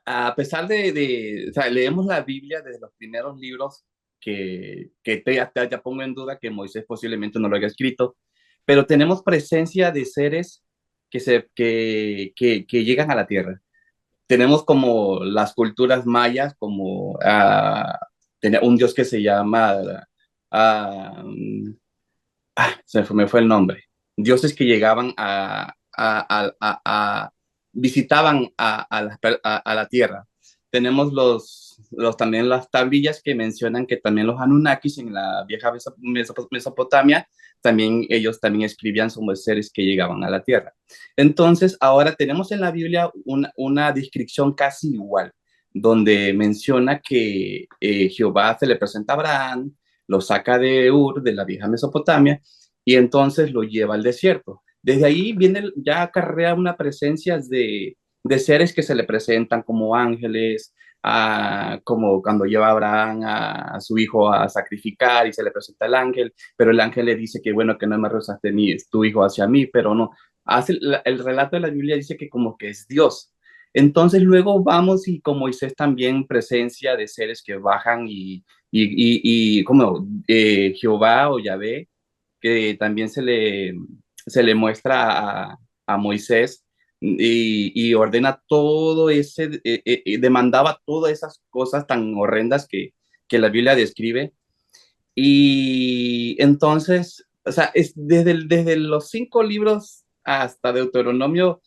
A pesar o sea, leemos la Biblia desde los primeros libros ya pongo en duda que Moisés posiblemente no lo haya escrito, pero tenemos presencia de seres que llegan a la tierra. Tenemos como las culturas mayas, como un dios que se llama, ah, me fue el nombre, dioses que llegaban visitaban a la tierra. Tenemos también las tablillas que mencionan que también los Anunnakis en la vieja Mesopotamia, también ellos también escribían sobre seres que llegaban a la tierra. Entonces, ahora tenemos en la Biblia una descripción casi igual, donde menciona que Jehová se le presenta a Abraham, lo saca de Ur, de la vieja Mesopotamia, y entonces lo lleva al desierto. Desde ahí viene, ya acarrea una presencia de seres que se le presentan como ángeles, como cuando lleva a Abraham a su hijo a sacrificar y se le presenta el ángel, pero el ángel le dice que bueno, que no me rezaste ni tu hijo hacia mí, pero no. El relato de la Biblia dice que como que es Dios. Entonces luego vamos y como Moisés también presencia de seres que bajan y como Jehová o Yahvé, que también se le muestra a Moisés y ordena todo demandaba todas esas cosas tan horrendas que la Biblia describe. Y entonces, o sea, desde los 5 libros hasta Deuteronomio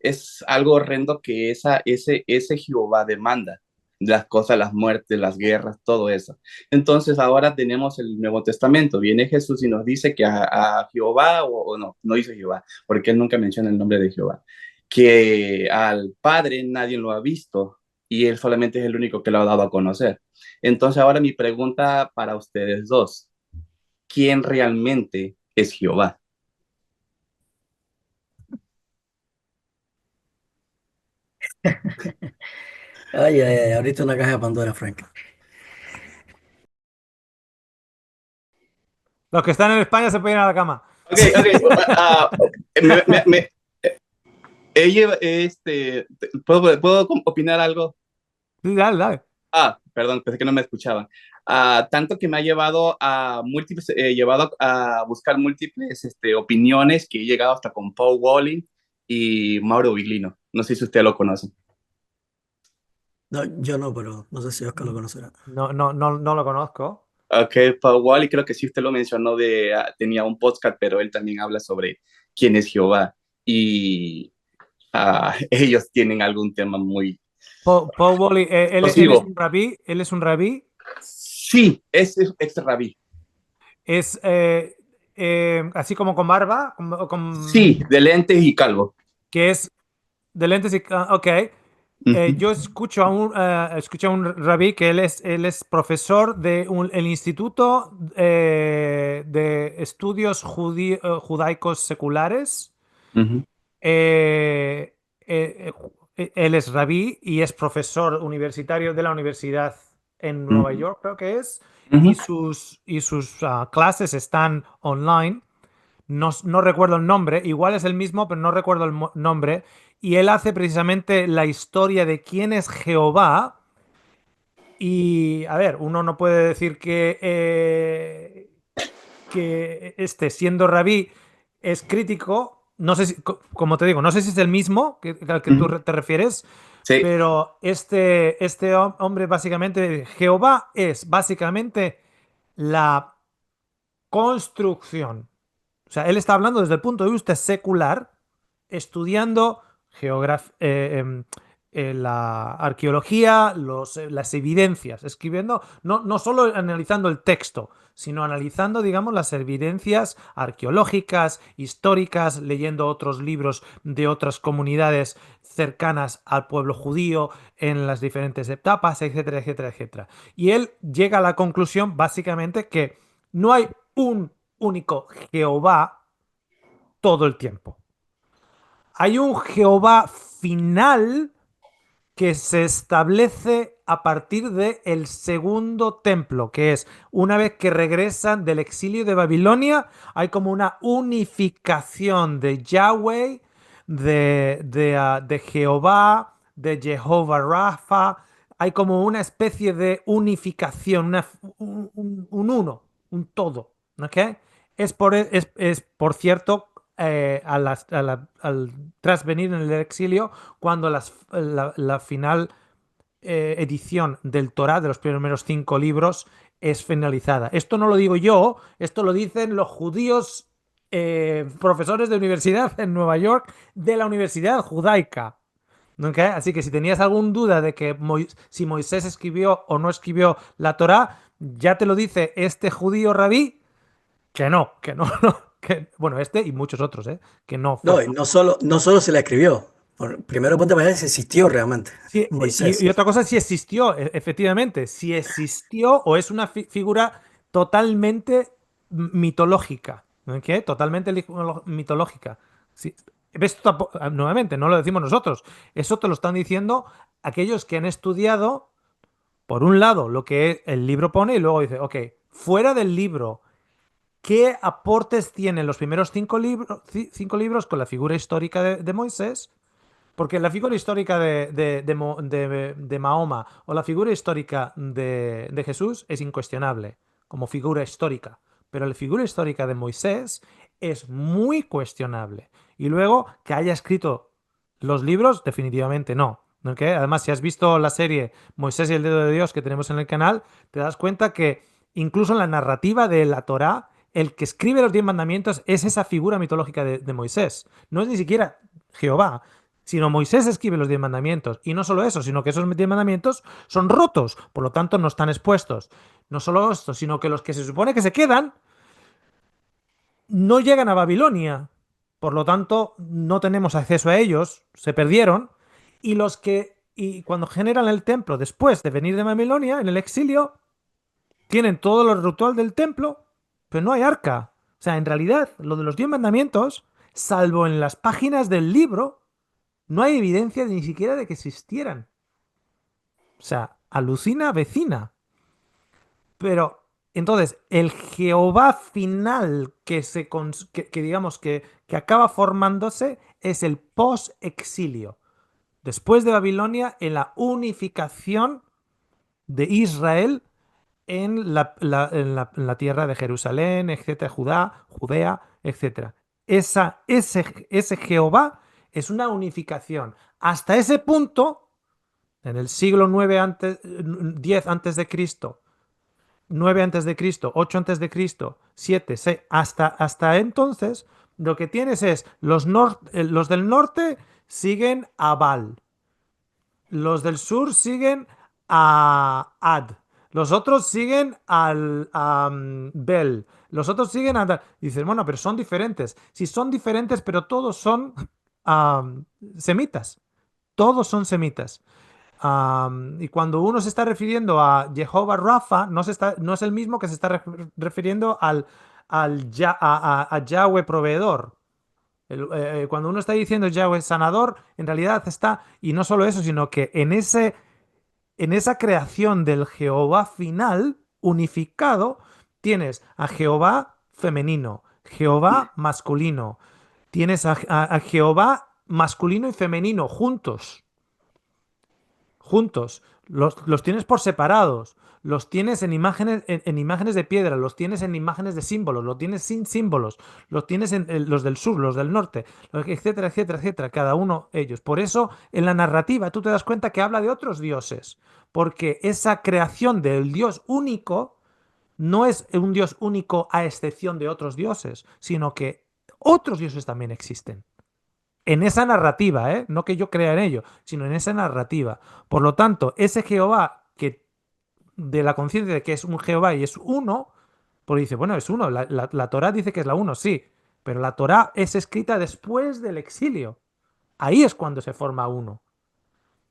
es algo horrendo que ese Jehová demanda las cosas, las muertes, las guerras, todo eso. Entonces ahora tenemos el Nuevo Testamento. Viene Jesús y nos dice que a Jehová, o no, no dice Jehová, porque él nunca menciona el nombre de Jehová, que al Padre nadie lo ha visto y él solamente es el único que lo ha dado a conocer. Entonces ahora mi pregunta para ustedes dos, ¿quién realmente es Jehová? Ay, ay, ay, abriste una caja de Pandora, Frank. Los que están en España se pueden ir a la cama. Ok, ok, me, me, me, ella, ¿puedo opinar algo? Sí, dale, dale. Perdón, pensé que no me escuchaban. Tanto que me ha llevado llevado a buscar múltiples opiniones que he llegado hasta con Paul Walling y Mauro Biglino. No sé si usted lo conoce. No, yo no, pero no sé si Oscar lo conocerá. No, no, no, no lo conozco. Ok, Paul Wally, creo que sí usted lo mencionó tenía un podcast, pero él también habla sobre quién es Jehová y ellos tienen algún tema muy Paul Wally, él es explosivo. un rabí, él es un rabí, Sí, es rabí. es así como con barba, Sí, de lentes y calvo. que es de lentes y... ok. Ujú, Yo escucho a un rabí que él es profesor de el Instituto de Estudios Judaicos Seculares. ujú, Eh, Él es rabí y es profesor universitario de la universidad en Nueva ujú, York, creo que es, ujú. y sus clases están online. No, no recuerdo el nombre, igual es el mismo, pero no recuerdo el nombre. Y él hace precisamente la historia de quién es Jehová. Y, a ver, uno no puede decir que siendo rabí, es crítico. No sé si, como te digo, no sé si es el mismo al que tú Ujú. te refieres, Sí. pero este hombre básicamente, Jehová es básicamente la construcción. O sea, él está hablando desde el punto de vista secular, estudiando la arqueología, las evidencias, escribiendo, no, no solo analizando el texto, sino analizando, digamos, las evidencias arqueológicas, históricas, leyendo otros libros de otras comunidades cercanas al pueblo judío en las diferentes etapas, etcétera, etcétera, etcétera. Y él llega a la conclusión, básicamente, que no hay un único Jehová todo el tiempo. Hay un Jehová final que se establece a partir del segundo templo, que es una vez que regresan del exilio de Babilonia, hay como una unificación de Yahweh, de Jehová, de Jehová Rafa. Hay como una especie de unificación, un uno, un todo. ¿Ok? Por cierto, al tras venir en el exilio, cuando la final edición del Torá, de los primeros 5 libros, es finalizada. Esto no lo digo yo, esto lo dicen los judíos profesores de universidad en Nueva York, de la Universidad Judaica. ¿Okay? Así que si tenías alguna duda de que si Moisés escribió o no escribió la Torá, ya te lo dice este judío rabí que no, bueno, este y muchos otros, que no No, fue. y no solo se la escribió. Primero ponte a pensar si existió realmente. Sí, Moisés. y otra cosa, si existió, efectivamente, si existió o es una figura totalmente mitológica, ¿ok? Totalmente mitológica. Sí, nuevamente, no lo decimos nosotros, eso te lo están diciendo aquellos que han estudiado, por un lado, lo que el libro pone y luego dice, ok, fuera del libro, ¿qué aportes tienen los primeros 5 libros con la figura histórica de Moisés? Porque la figura histórica de Mahoma o la figura histórica de Jesús es incuestionable como figura histórica. Pero la figura histórica de Moisés es muy cuestionable. Y luego, que haya escrito los libros, definitivamente no. ¿Ok? Además, si has visto la serie Moisés y el dedo de Dios que tenemos en el canal, te das cuenta que incluso en la narrativa de la Torá, el que escribe los 10 mandamientos es esa figura mitológica de Moisés. No es ni siquiera Jehová, sino Moisés escribe los 10 mandamientos. Y no solo eso, sino que esos 10 mandamientos son rotos, por lo tanto no están expuestos. No solo esto, sino que los que se supone que se quedan no llegan a Babilonia. Por lo tanto, no tenemos acceso a ellos, se perdieron. Y cuando generan el templo después de venir de Babilonia, en el exilio, tienen todo lo ritual del templo, pero no hay arca. O sea, en realidad, lo de los 10 mandamientos, salvo en las páginas del libro, no hay evidencia ni siquiera de que existieran. O sea, alucina vecina. Pero entonces, el Jehová final que digamos que acaba formándose es el post-exilio. Después de Babilonia, en la unificación de Israel en la tierra de Jerusalén, etcétera, Judea, etcétera. Ese Jehová es una unificación. Hasta ese punto, en el siglo 9 antes, 10 antes de Cristo, 9 antes de Cristo, 8 antes de Cristo, 7, 6, hasta entonces, lo que tienes es los del norte siguen a Baal, los del sur siguen a Ad, los otros siguen a Bel, los otros siguen a... Y dices, bueno, pero son diferentes. Si son diferentes, pero todos son semitas. Todos son semitas. Y cuando uno se está refiriendo a Jehová Rafa, no es el mismo que se está refiriendo a Yahweh proveedor. Cuando uno está diciendo Yahweh sanador, en realidad está, y no solo eso, sino que en esa creación del Jehová final, unificado, tienes a Jehová femenino, Jehová masculino, tienes a Jehová masculino y femenino juntos. Juntos. Los tienes por separados. Los tienes en imágenes de piedra, los tienes en imágenes de símbolos, los tienes sin símbolos, los tienes en los del sur, los del norte, etcétera, etcétera, etcétera, cada uno ellos. Por eso, en la narrativa tú te das cuenta que habla de otros dioses, porque esa creación del Dios único no es un Dios único a excepción de otros dioses, sino que otros dioses también existen en esa narrativa, ¿eh? No que yo crea en ello, sino en esa narrativa. Por lo tanto, ese Jehová que de la conciencia de que es un Jehová y es uno, pues dice, bueno, es uno. La Torá dice que es la uno, sí, pero la Torá es escrita después del exilio. Ahí es cuando se forma uno.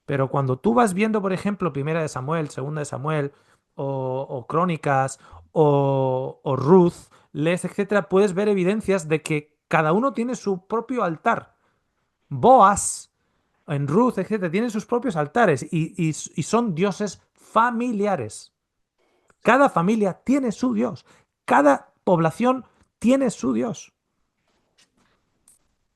Pero cuando tú vas viendo, por ejemplo, Primera de Samuel, Segunda de Samuel, o Crónicas, o Ruth, lees, etcétera, puedes ver evidencias de que cada uno tiene su propio altar. Boaz, en Ruth, etcétera, tienen sus propios altares y son dioses familiares. Cada familia tiene su dios. Cada población tiene su dios.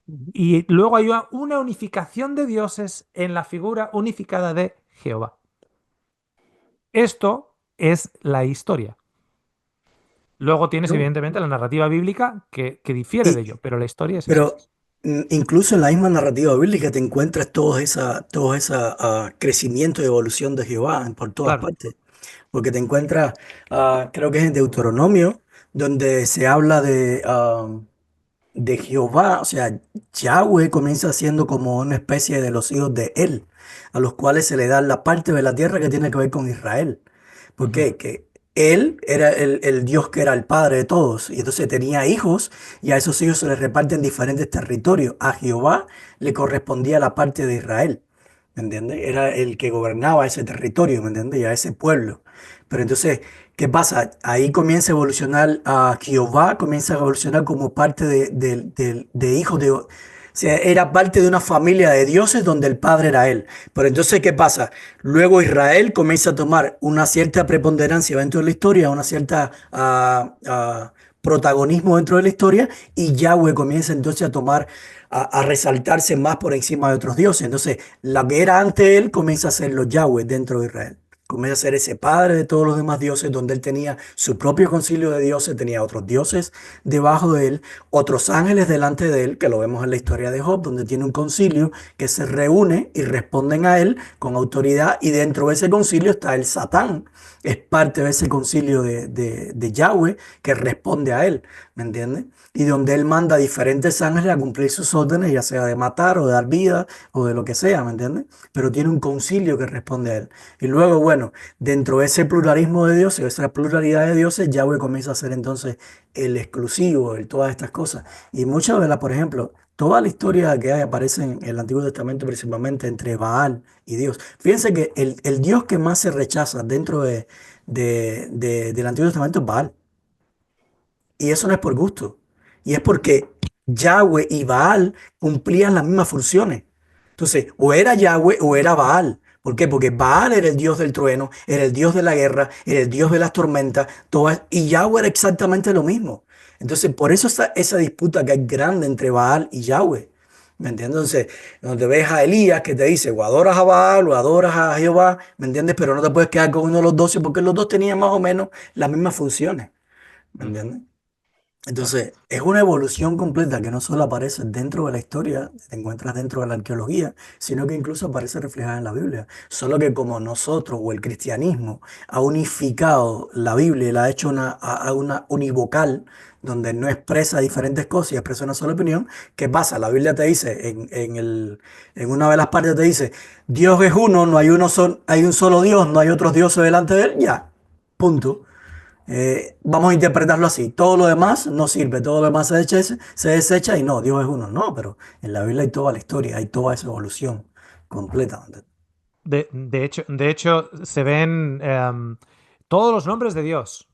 Y luego hay una unificación de dioses en la figura unificada de Jehová. Esto es la historia. Luego tienes, ¿no? evidentemente, la narrativa bíblica que difiere de Y, ello, pero la historia es esta. pero incluso en la misma narrativa bíblica te encuentras todo ese crecimiento y evolución de Jehová por todas Claro. partes. Porque te encuentras, creo que es en Deuteronomio, donde se habla de Jehová, o sea, Yahweh comienza siendo como una especie de los hijos de él, a los cuales se le da la parte de la tierra que tiene que ver con Israel. ¿Por Ujú. qué? Que él era el Dios que era el padre de todos, y entonces tenía hijos, y a esos hijos se les reparten diferentes territorios. A Jehová le correspondía la parte de Israel, ¿me entiendes? Era el que gobernaba ese territorio, ¿me entiendes? Y a ese pueblo. Pero entonces, ¿qué pasa? Ahí comienza a evolucionar a Jehová, comienza a evolucionar como parte de hijos de... O sea, era parte de una familia de dioses donde el padre era él. Pero entonces, ¿qué pasa? Luego Israel comienza a tomar una cierta preponderancia dentro de la historia, una cierta protagonismo dentro de la historia, y Yahweh comienza entonces a tomar, a resaltarse más por encima de otros dioses. Entonces, la que era ante él comienza a ser los Yahweh dentro de Israel. Comienza a ser ese padre de todos los demás dioses, donde él tenía su propio concilio de dioses, tenía otros dioses debajo de él, otros ángeles delante de él, que lo vemos en la historia de Job, donde tiene un concilio que se reúne y responden a él con autoridad, y dentro de ese concilio está el Satán, es parte de ese concilio de Yahweh que responde a él, ¿me entiendes? Y donde él manda a diferentes ángeles a cumplir sus órdenes, ya sea de matar o de dar vida o de lo que sea, ¿me entiendes? Pero tiene un concilio que responde a él. Y luego, bueno, dentro de ese pluralismo de dioses, esa pluralidad de dioses, Yahweh comienza a ser entonces el exclusivo, el todas estas cosas. Y muchas de las, por ejemplo, toda la historia que hay aparece en el Antiguo Testamento principalmente entre Baal y Dios. Fíjense que el Dios que más se rechaza dentro del Antiguo Testamento es Baal. Y eso no es por gusto. Y es porque Yahweh y Baal cumplían las mismas funciones. Entonces, o era Yahweh o era Baal. ¿Por qué? Porque Baal era el dios del trueno, era el dios de la guerra, era el dios de las tormentas, y Yahweh era exactamente lo mismo. Entonces, por eso esa disputa que hay grande entre Baal y Yahweh. ¿Me entiendes? Entonces, donde ves a Elías que te dice, o adoras a Baal o adoras a Jehová, ¿me entiendes? Pero no te puedes quedar con uno de los 12 porque los dos tenían más o menos las mismas funciones. ¿Me Ujú. entiendes? Claro. Entonces, es una evolución completa que no solo aparece dentro de la historia, te encuentras dentro de la arqueología, sino que incluso aparece reflejada en la Biblia. Solo que como nosotros o el cristianismo ha unificado la Biblia y la ha hecho a una univocal, donde no expresa diferentes cosas y expresa una sola opinión, ¿qué pasa? La Biblia te dice, en una de las partes te dice, Dios es uno, no hay hay un solo Dios, no hay otros dioses delante de él, ya, punto. Vamos a interpretarlo así. Todo lo demás no sirve, todo lo demás se desecha y no, Dios es uno. No, pero en la Biblia hay toda la historia, hay toda esa evolución completa. De hecho, se ven todos los nombres de Dios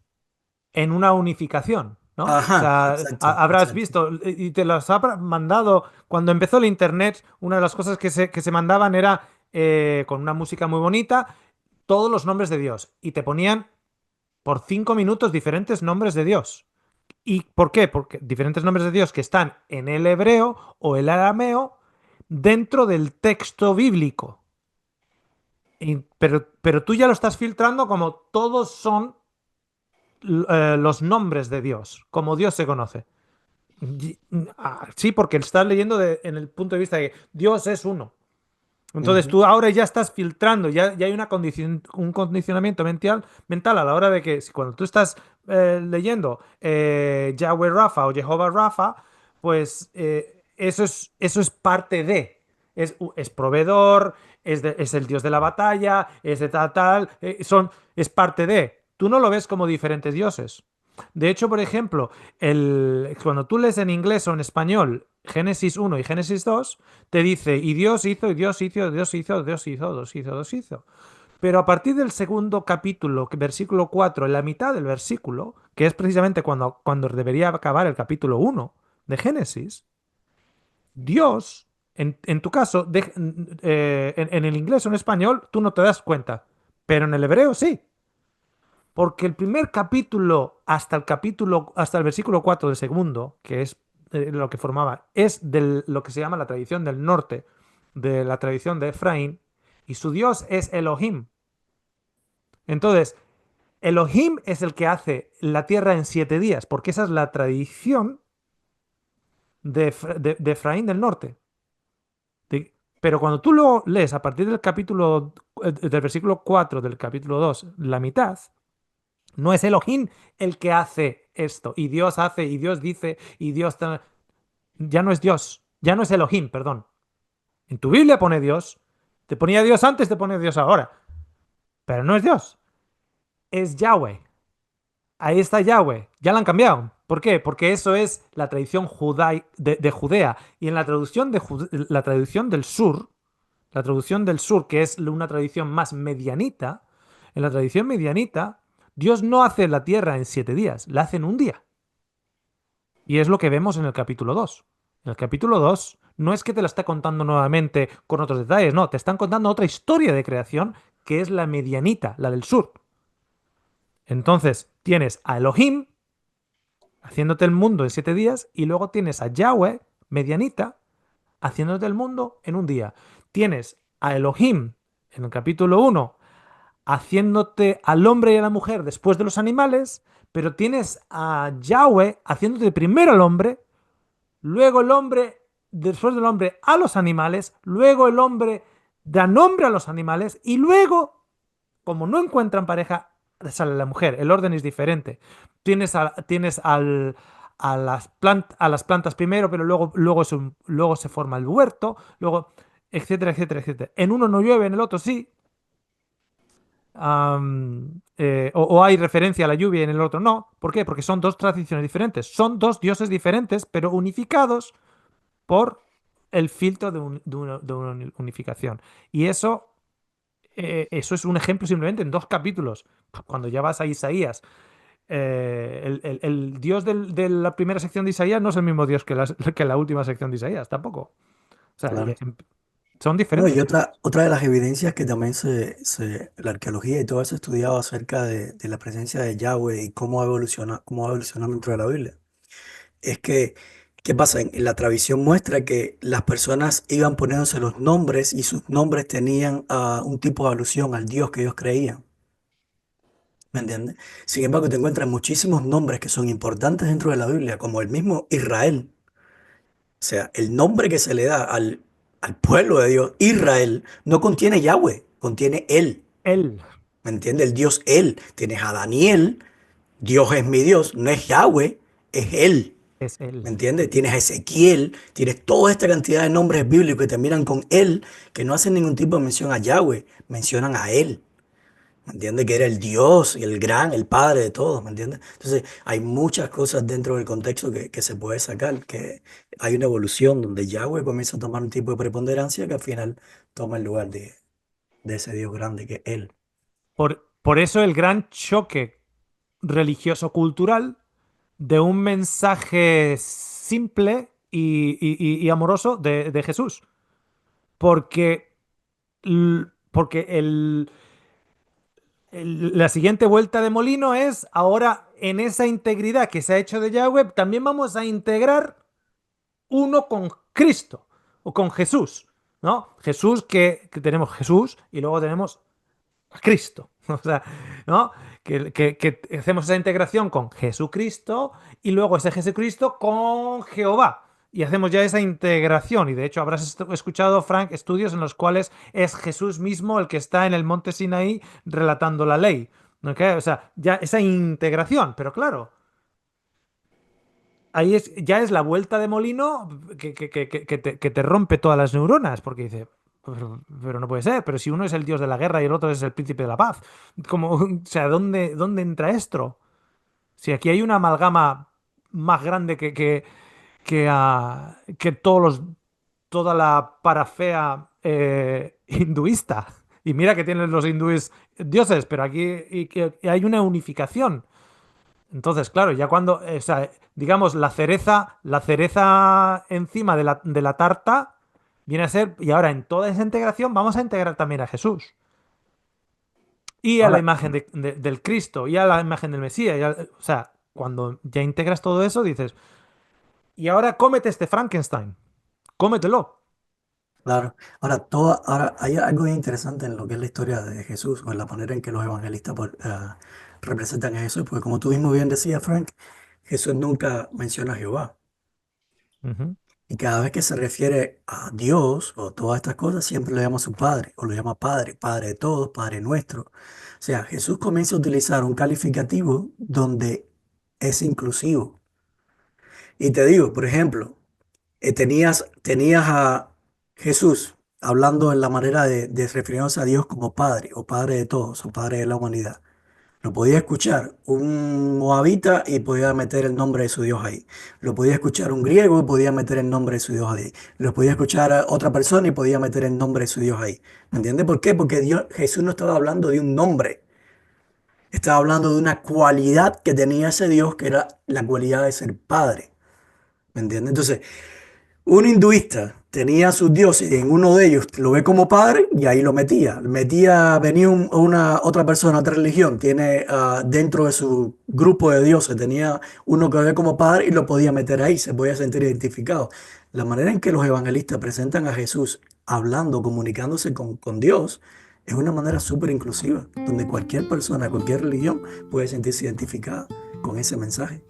en una unificación, ¿no? O Ajá, sea, exacto, habrás exacto. visto y te los habrá mandado. Cuando empezó el internet, una de las cosas que se mandaban era con una música muy bonita, todos los nombres de Dios. Y te ponían por 5 minutos diferentes nombres de Dios. ¿Y por qué? Porque diferentes nombres de Dios que están en el hebreo o el arameo dentro del texto bíblico. Pero tú ya lo estás filtrando como todos son los nombres de Dios, como Dios se conoce. Sí, porque estás leyendo en el punto de vista de que Dios es uno. Entonces Ujú. tú ahora ya estás filtrando, ya hay un condicionamiento mental a la hora de que cuando tú estás leyendo Yahweh Rafa o Jehová Rafa, pues eso es parte de. Es proveedor, es el dios de la batalla, es de tal, es parte de. Tú no lo ves como diferentes dioses. De hecho, por ejemplo, cuando tú lees en inglés o en español Génesis 1 y Génesis 2 te dice, y Dios hizo, y Dios hizo, Dios hizo, Dios hizo, Dios hizo, Dios hizo. Pero a partir del segundo capítulo, versículo 4, en la mitad del versículo, que es precisamente cuando debería acabar el capítulo 1 de Génesis, Dios, en tu caso, en el inglés o en español, tú no te das cuenta, pero en el hebreo sí. Porque el primer capítulo hasta el versículo 4 del segundo, que es lo que formaba, es de lo que se llama la tradición del norte, de la tradición de Efraín, y su Dios es Elohim. Entonces, Elohim es el que hace la tierra en 7 días, porque esa es la tradición de Efraín del norte. Pero cuando tú lo lees a partir del capítulo, del versículo 4 del capítulo 2, la mitad, no es Elohim el que hace esto, y Dios hace, y Dios dice, y Dios... Ya no es Dios, ya no es Elohim, perdón. En tu Biblia pone Dios, te ponía Dios antes, te pone Dios ahora, pero no es Dios, es Yahweh. Ahí está Yahweh. Ya la han cambiado. ¿Por qué? Porque eso es la tradición de Judea. Y en la traducción, la traducción del sur, la traducción del sur, que es una tradición más medianita, en la tradición medianita, Dios no hace la tierra en 7 días, la hace en un día. Y es lo que vemos en el capítulo 2. En el capítulo 2 no es que te la está contando nuevamente con otros detalles, no, te están contando otra historia de creación que es la medianita, la del sur. Entonces, tienes a Elohim haciéndote el mundo en 7 días y luego tienes a Yahweh, medianita, haciéndote el mundo en un día. Tienes a Elohim en el capítulo 1 haciéndote al hombre y a la mujer después de los animales, pero tienes a Yahweh haciéndote primero al hombre, luego el hombre, después del hombre, a los animales, luego el hombre da nombre a los animales y luego, como no encuentran pareja, sale la mujer. El orden es diferente. A las plantas primero, pero luego se forma el huerto, luego, etcétera, etcétera, etcétera. En uno no llueve, en el otro sí. O hay referencia a la lluvia y en el otro no. ¿Por qué? Porque son dos tradiciones diferentes. Son dos dioses diferentes, pero unificados por el filtro de una unificación. Y eso es un ejemplo simplemente en 2 capítulos. Cuando ya vas a Isaías, el Dios de la primera sección de Isaías no es el mismo Dios que la última sección de Isaías, tampoco. O sea, Claro. son No, y diferentes. otra de las evidencias que también la arqueología y todo eso ha estudiado acerca de la presencia de Yahweh y cómo va evolucionando dentro de la Biblia, es que, ¿qué pasa? En la tradición muestra que las personas iban poniéndose los nombres y sus nombres tenían un tipo de alusión al Dios que ellos creían, ¿me entiendes? Sin embargo, te encuentras muchísimos nombres que son importantes dentro de la Biblia, como el mismo Israel. O sea, el nombre que se le da al pueblo de Dios, Israel, no contiene Yahweh, contiene Él. Él ¿Me entiendes? El Dios Él. Tienes a Daniel, Dios es mi Dios, no es Yahweh, es Él. es Él. ¿Me entiendes? Tienes a Ezequiel, tienes toda esta cantidad de nombres bíblicos que terminan con Él, que no hacen ningún tipo de mención a Yahweh, mencionan a Él. ¿Me entiendes? Que era el Dios y el Padre de todos, ¿me entiendes? Entonces, hay muchas cosas dentro del contexto que se puede sacar, que hay una evolución donde Yahweh comienza a tomar un tipo de preponderancia que al final toma el lugar de ese Dios grande que es Él. Por eso el gran choque religioso-cultural de un mensaje simple y amoroso de Jesús. Porque, porque la siguiente vuelta de molino es ahora en esa integridad que se ha hecho de Yahweh, también vamos a integrar uno con Cristo o con Jesús, ¿no? Jesús que tenemos Jesús y luego tenemos a Cristo. O sea, ¿no? Que hacemos esa integración con Jesucristo y luego ese Jesucristo con Jehová. Y hacemos ya esa integración. Y de hecho habrás escuchado, Frank, estudios en los cuales es Jesús mismo el que está en el monte Sinaí relatando la ley. ¿Ok? O sea, ya esa integración. Pero claro, ahí ya es la vuelta de molino que te rompe todas las neuronas. Porque dice, pero no puede ser, pero si uno es el dios de la guerra y el otro es el príncipe de la paz, como, o sea, ¿dónde entra esto? Si aquí hay una amalgama más grande que toda la parafea hinduista. Y mira que tienen los hindúes dioses, pero aquí y hay una unificación. Entonces, claro, ya cuando, o sea, digamos, la cereza encima de la tarta viene a ser, y ahora en toda esa integración vamos a integrar también a Jesús y a la Ahora, imagen del Cristo y a la imagen del Mesías. O sea, cuando ya integras todo eso, dices, Y ahora cómete este Frankenstein. Cómetelo. Claro. Ahora hay algo bien interesante en lo que es la historia de Jesús o en la manera en que los evangelistas representan a Jesús, porque como tú mismo bien decías, Frank, Jesús nunca menciona a Jehová. Ujú. Y cada vez que se refiere a Dios o todas estas cosas, siempre lo llama su Padre, o lo llama Padre, Padre de todos, Padre nuestro. O sea, Jesús comienza a utilizar un calificativo donde es inclusivo. Y te digo, por ejemplo, tenías a Jesús hablando en la manera de referirse a Dios como Padre, o Padre de todos, o Padre de la humanidad. Lo podía escuchar un moabita y podía meter el nombre de su Dios ahí. Lo podía escuchar un griego y podía meter el nombre de su Dios ahí. Lo podía escuchar a otra persona y podía meter el nombre de su Dios ahí. ¿Me entiendes por qué? Porque Jesús no estaba hablando de un nombre. Estaba hablando de una cualidad que tenía ese Dios, que era la cualidad de ser Padre. ¿Me entiendes? Entonces, un hinduista tenía sus dioses y en uno de ellos lo ve como padre y ahí lo metía. Venía una otra persona, otra religión, tiene dentro de su grupo de dioses, tenía uno que ve como padre y lo podía meter ahí, se podía sentir identificado. La manera en que los evangelistas presentan a Jesús hablando, comunicándose con Dios, es una manera súper inclusiva, donde cualquier persona, cualquier religión puede sentirse identificada con ese mensaje.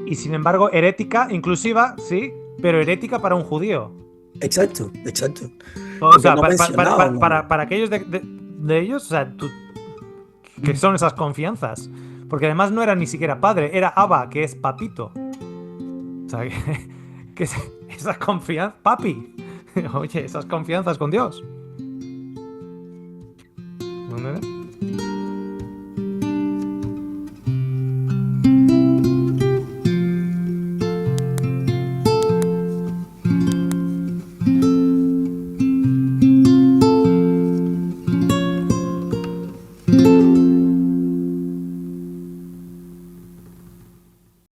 Y sin embargo, herética, inclusiva, sí, pero herética para un judío. Exacto, exacto. O Porque sea, no mencionaba un nombre. para aquellos de ellos, o sea, ¿qué son esas confianzas? Porque además no era ni siquiera padre, era Abba, que es papito. O sea, que esas confianzas, papi. Oye, esas confianzas con Dios. ¿Dónde?